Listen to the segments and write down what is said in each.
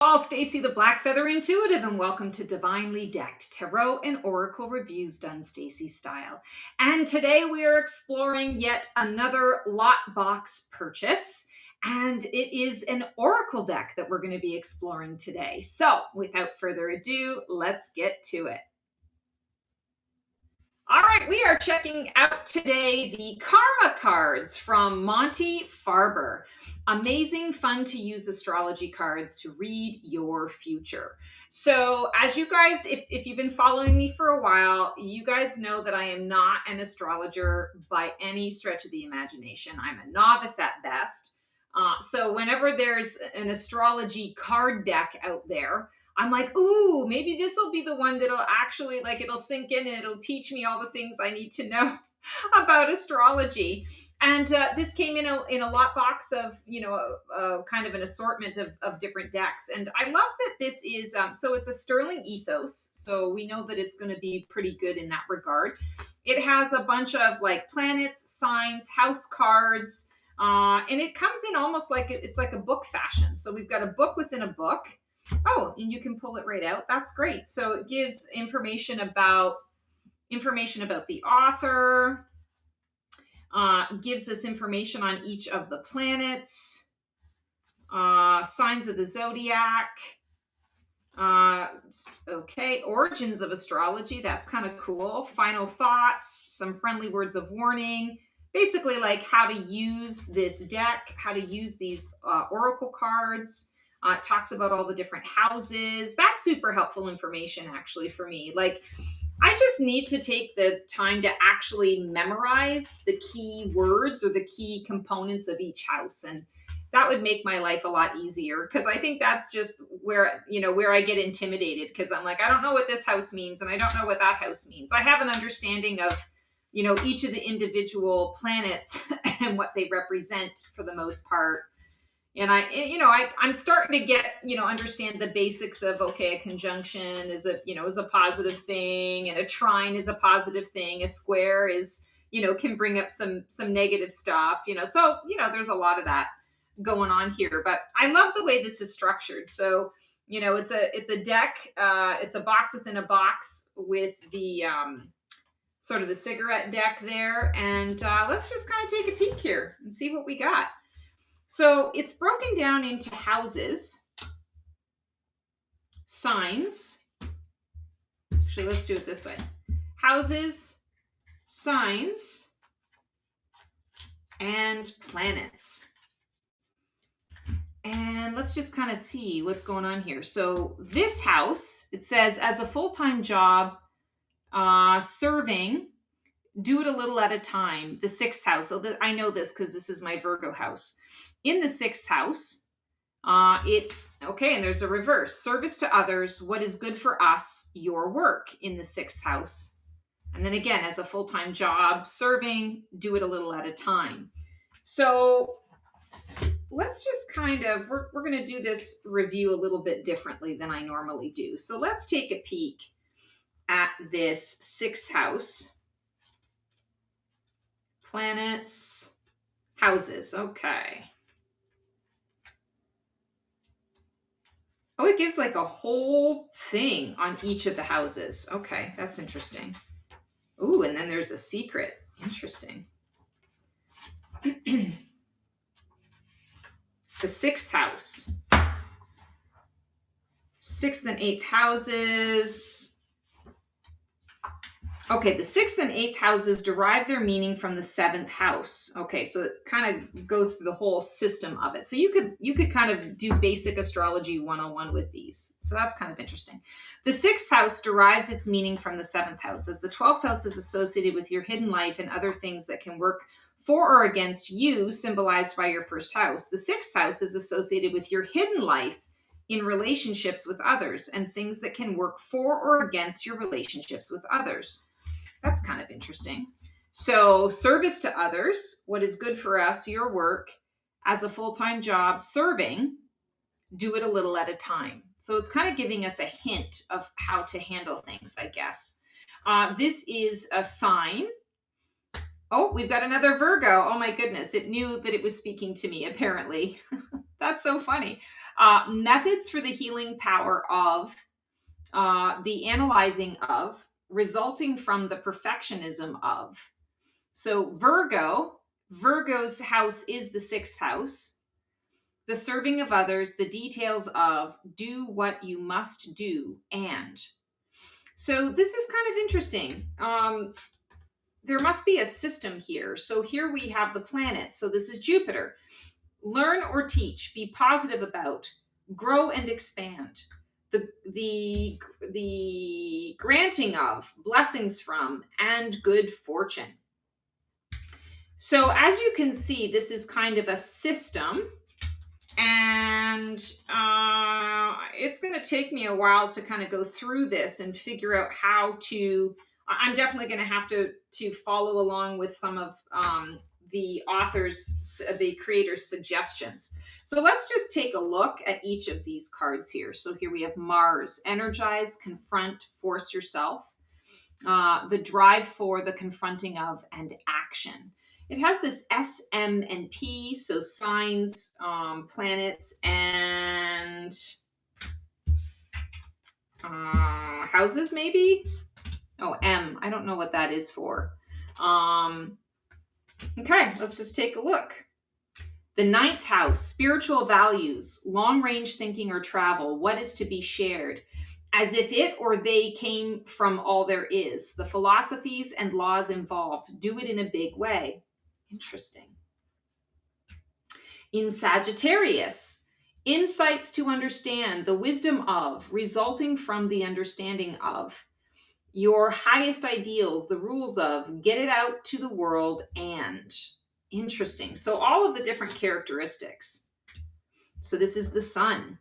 All Stacy the Blackfeather Intuitive, and welcome to Divinely Decked Tarot and Oracle Reviews done Stacy style. And today we are exploring yet another lot box purchase, and it is an Oracle deck that we're going to be exploring today. So without further ado, let's get to it. All right, we are checking out today the Karma cards from Monty Farber. Amazing, fun to use astrology cards to read your future. So as you guys, if you've been following me for a while, you guys know that I am not an astrologer by any stretch of the imagination. I'm a novice at best. So whenever there's an astrology card deck out there, I'm like, ooh, maybe this will be the one that'll actually, like, it'll sink in and it'll teach me all the things I need to know about astrology. And this came in a lot box of, kind of an assortment of different decks. And I love that this is, so it's a sterling ethos. So we know that it's going to be pretty good in that regard. It has a bunch of like planets, signs, house cards, and it comes in almost like it's like a book fashion. So we've got a book within a book. Oh, and you can pull it right out. That's great. So it gives information about the author, gives us information on each of the planets, signs of the zodiac. Okay, origins of astrology. That's kind of cool. Final thoughts, some friendly words of warning. Basically, like how to use this deck, how to use these oracle cards. It talks about all the different houses. That's super helpful information, actually, for me. Like, I just need to take the time to actually memorize the key words or the key components of each house. And that would make my life a lot easier, because I think that's just where I get intimidated, because I'm like, I don't know what this house means and I don't know what that house means. I have an understanding of, each of the individual planets and what they represent for the most part. And I'm starting to get, understand the basics of, okay, a conjunction is a positive thing, and a trine is a positive thing. A square is, can bring up some negative stuff, so, there's a lot of that going on here, but I love the way this is structured. So, it's a deck, it's a box within a box with the, sort of the cigarette deck there. And let's just kind of take a peek here and see what we got. So it's broken down into houses, signs. Actually, let's do it this way. Houses, signs, and planets. And let's just kind of see what's going on here. So this house, it says, as a full-time job, serving, do it a little at a time. The sixth house. So I know this because this is my Virgo house. In the sixth house, it's okay. And there's a reverse: service to others, what is good for us, your work in the sixth house. And then again, as a full-time job, serving, do it a little at a time. So let's just kind of, we're going to do this review a little bit differently than I normally do. So let's take a peek at this sixth house. Planets, houses. Okay. Oh, it gives like a whole thing on each of the houses. Okay, that's interesting. Ooh, and then there's a secret. Interesting. The sixth house. Sixth and eighth houses. Okay, the sixth and eighth houses derive their meaning from the seventh house. Okay, so it kind of goes through the whole system of it. So you could kind of do basic astrology 101 with these. So that's kind of interesting. The sixth house derives its meaning from the seventh house, as the 12th house is associated with your hidden life and other things that can work for or against you, symbolized by your first house. The sixth house is associated with your hidden life in relationships with others and things that can work for or against your relationships with others. That's kind of interesting. So service to others, what is good for us, your work, as a full-time job, serving, do it a little at a time. So it's kind of giving us a hint of how to handle things, I guess. This is a sign. Oh, we've got another Virgo. Oh my goodness. It knew that it was speaking to me, apparently. That's so funny. Methods for the healing power of, the analyzing of, resulting from the perfectionism of. So Virgo's house is the sixth house. The serving of others, the details of, do what you must do, and. So this is kind of interesting. There must be a system here. So here we have the planets. So this is Jupiter. Learn or teach, be positive about, grow and expand. The granting of, blessings from, and good fortune. So as you can see, this is kind of a system, and it's going to take me a while to kind of go through this and figure out how to. I'm definitely going to have to follow along with some of the authors, the creators' suggestions. So let's just take a look at each of these cards here. So here we have Mars, energize, confront, force yourself. The drive for, the confronting of, and action. It has this S, M, and P, so signs, planets, and houses, maybe? Oh, M. I don't know what that is for. Okay, let's just take a look. The ninth house, spiritual values, long-range thinking or travel, what is to be shared, as if it or they came from all there is, the philosophies and laws involved, do it in a big way. Interesting. In Sagittarius, insights to understand, the wisdom of, resulting from the understanding of, your highest ideals, the rules of, get it out to the world, and. Interesting. So all of the different characteristics. So this is the sun.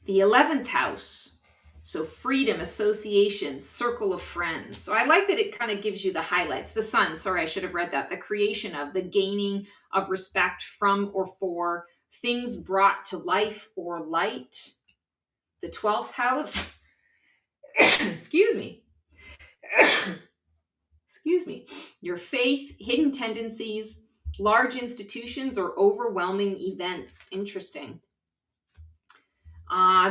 The 11th house. So freedom, association, circle of friends. So I like that it kind of gives you the highlights. The sun, sorry, I should have read that. The creation of, the gaining of respect from or for, things brought to life or light. The 12th house. Excuse me. Excuse me. Your faith, hidden tendencies, large institutions, or overwhelming events. Interesting.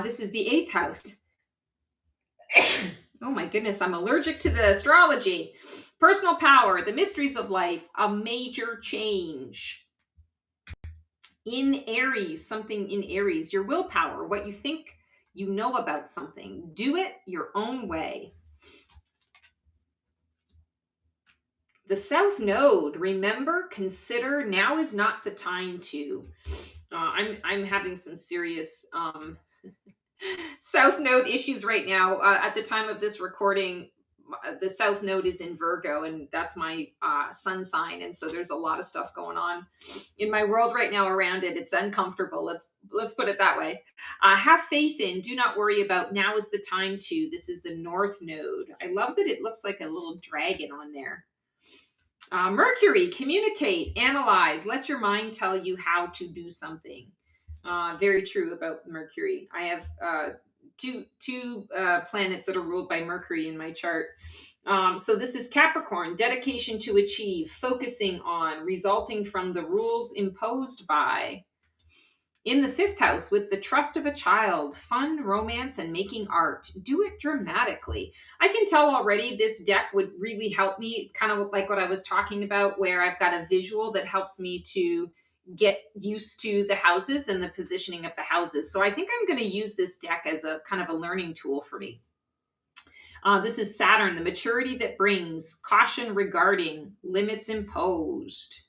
This is the 8th house. Oh my goodness, I'm allergic to the astrology. Personal power, the mysteries of life, a major change. In Aries, something in Aries, your willpower, what you think you know about something. Do it your own way. The South Node, remember, consider, now is not the time to. I'm having some serious South Node issues right now. At the time of this recording, the South Node is in Virgo, and that's my sun sign. And so there's a lot of stuff going on in my world right now around it. It's uncomfortable. Let's put it that way. Have faith in, do not worry about, now is the time to. This is the North Node. I love that it looks like a little dragon on there. Mercury, communicate, analyze, let your mind tell you how to do something. Very true about Mercury. I have two planets that are ruled by Mercury in my chart. So this is Capricorn, dedication to achieve, focusing on, resulting from the rules imposed by. In the 5th house, with the trust of a child, fun, romance, and making art. Do it dramatically. I can tell already this deck would really help me, kind of like what I was talking about, where I've got a visual that helps me to get used to the houses and the positioning of the houses. So I think I'm going to use this deck as a kind of a learning tool for me. This is Saturn, the maturity that brings, caution regarding, limits imposed.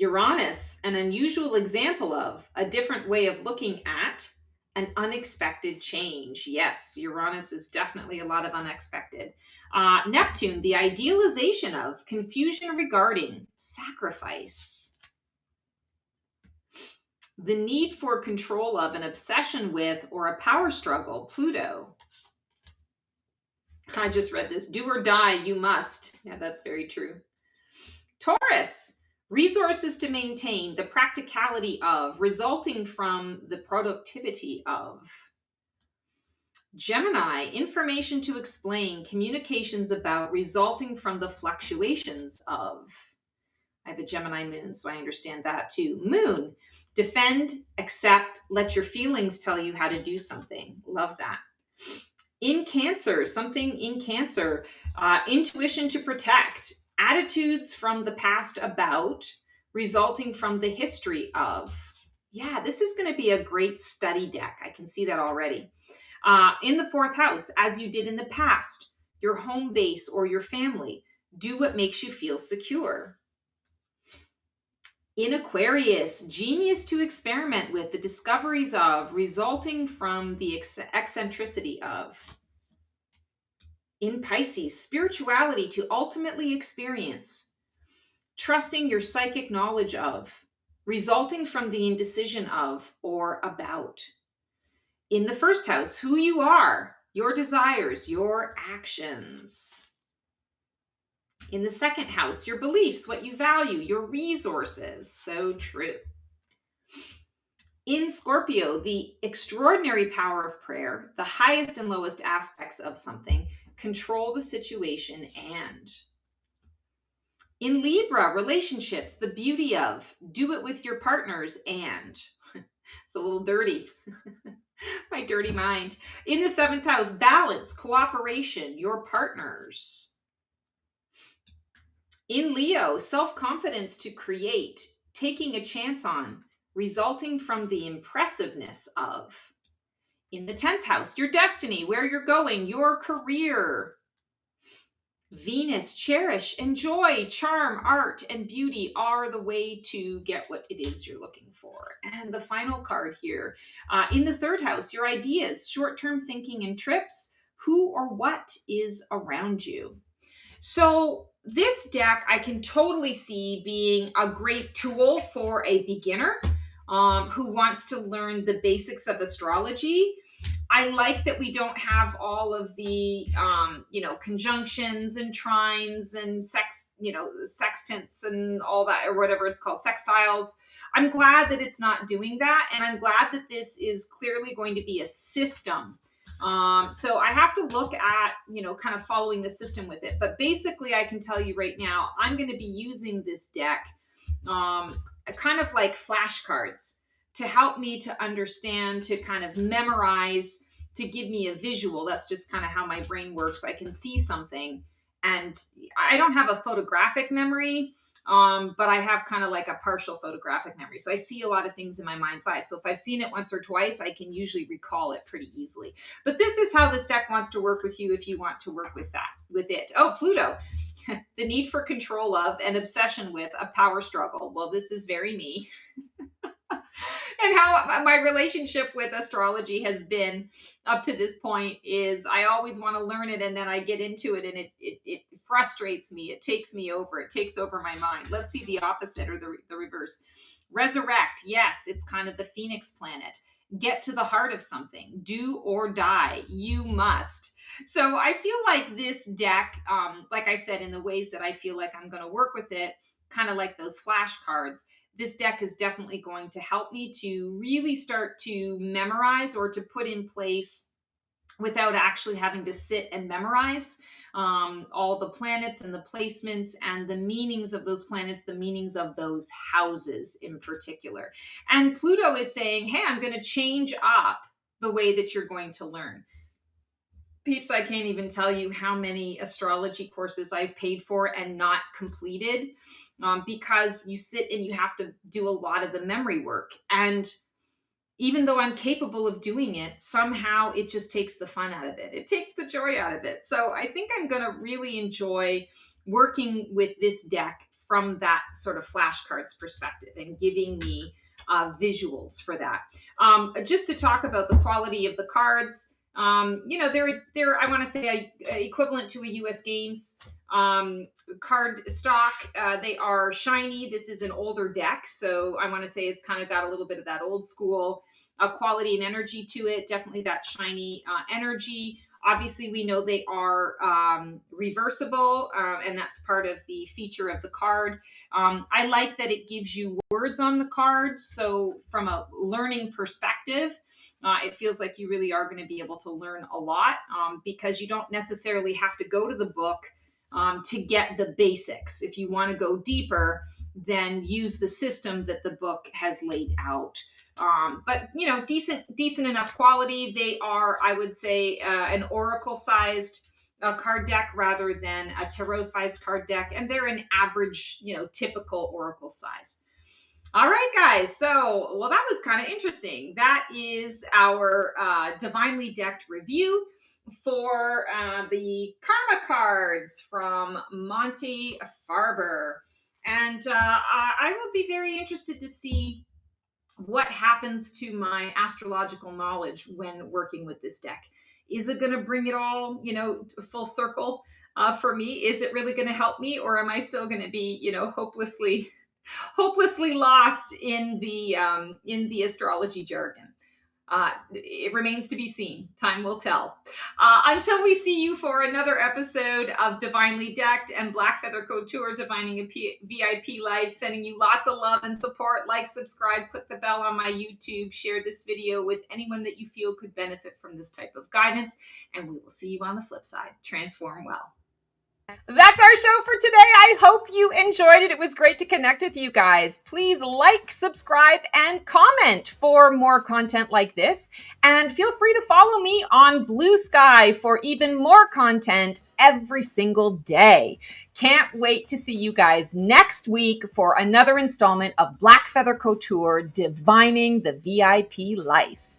Uranus, an unusual example of, a different way of looking at, an unexpected change. Yes, Uranus is definitely a lot of unexpected. Neptune, the idealization of, confusion regarding, sacrifice. The need for control of, an obsession with, or a power struggle. Pluto. I just read this. Do or die, you must. Yeah, that's very true. Taurus. Resources to maintain, the practicality of, resulting from the productivity of. Gemini, information to explain, communications about, resulting from the fluctuations of. I have a Gemini moon, so I understand that too. Moon, defend, accept, let your feelings tell you how to do something. Love that. In Cancer, something in Cancer, intuition to protect, attitudes from the past about, resulting from the history of. Yeah, this is going to be a great study deck. I can see that already. In the fourth house, as you did in the past, your home base or your family, do what makes you feel secure. In Aquarius, genius to experiment with, the discoveries of, resulting from the eccentricity of. In Pisces, spirituality to ultimately experience, trusting your psychic knowledge of, resulting from the indecision of or about. In the first house, who you are, your desires, your actions. In the second house, your beliefs, what you value, your resources. So true. In Scorpio, the extraordinary power of prayer, the highest and lowest aspects of something, control the situation and. In Libra, relationships, the beauty of, do it with your partners and. It's a little dirty. My dirty mind. In the seventh house, balance, cooperation, your partners. In Leo, self-confidence to create, taking a chance on, resulting from the impressiveness of. In the 10th house, your destiny, where you're going, your career. Venus, cherish, enjoy, charm, art, and beauty are the way to get what it is you're looking for. And the final card here, in the third house, your ideas, short-term thinking and trips, who or what is around you. So this deck, I can totally see being a great tool for a beginner who wants to learn the basics of astrology. I like that we don't have all of the, conjunctions and trines and sextants and all that, or whatever it's called, sextiles. I'm glad that it's not doing that. And I'm glad that this is clearly going to be a system. So I have to look at, kind of following the system with it. But basically, I can tell you right now, I'm going to be using this deck kind of like flashcards to help me to understand, to kind of memorize, to give me a visual. That's just kind of how my brain works. I can see something, and I don't have a photographic memory, but I have kind of like a partial photographic memory. So I see a lot of things in my mind's eye. So if I've seen it once or twice, I can usually recall it pretty easily. But this is how this deck wants to work with you if you want to work with it. Oh, Pluto. The need for control of and obsession with a power struggle. Well, this is very me. And how my relationship with astrology has been up to this point is I always want to learn it, and then I get into it, and it frustrates me. It takes me over. It takes over my mind. Let's see the opposite, or the reverse. Resurrect. Yes, it's kind of the Phoenix planet. Get to the heart of something. Do or die. You must. So I feel like this deck, like I said, in the ways that I feel like I'm going to work with it, kind of like those flashcards, this deck is definitely going to help me to really start to memorize or to put in place without actually having to sit and memorize all the planets and the placements and the meanings of those planets, the meanings of those houses in particular. And Pluto is saying, hey, I'm going to change up the way that you're going to learn. Peeps, I can't even tell you how many astrology courses I've paid for and not completed because you sit and you have to do a lot of the memory work. And even though I'm capable of doing it, somehow it just takes the fun out of it. It takes the joy out of it. So I think I'm going to really enjoy working with this deck from that sort of flashcards perspective and giving me visuals for that. Just to talk about the quality of the cards, they're I want to say equivalent to a US Games card stock. They are shiny. This is an older deck, so I want to say it's kind of got a little bit of that old school quality and energy to it. Definitely that shiny energy. Obviously, we know they are reversible, and that's part of the feature of the card. I like that it gives you words on the card. So from a learning perspective, it feels like you really are going to be able to learn a lot because you don't necessarily have to go to the book to get the basics. If you want to go deeper, then use the system that the book has laid out. But decent enough quality. They are, I would say, an oracle sized card deck rather than a tarot sized card deck, and they're an average, typical oracle size. All right, guys. So, well, that was kind of interesting. That is our divinely decked review for the Karma cards from Monty Farber. And I will be very interested to see what happens to my astrological knowledge when working with this deck. Is it going to bring it all, full circle for me? Is it really going to help me, or am I still going to be, hopelessly lost in the astrology jargon? It remains to be seen. Time will tell. Until we see you for another episode of Divinely Decked and Black Feather Couture Divining a VIP Live, sending you lots of love and support. Like, subscribe, click the bell on my YouTube, share this video with anyone that you feel could benefit from this type of guidance, and we will see you on the flip side. Transform well. That's our show for today. I hope you enjoyed it. It was great to connect with you guys. Please like, subscribe, and comment for more content like this. And feel free to follow me on Blue Sky for even more content every single day. Can't wait to see you guys next week for another installment of Black Feather Couture Divining the VIP Life.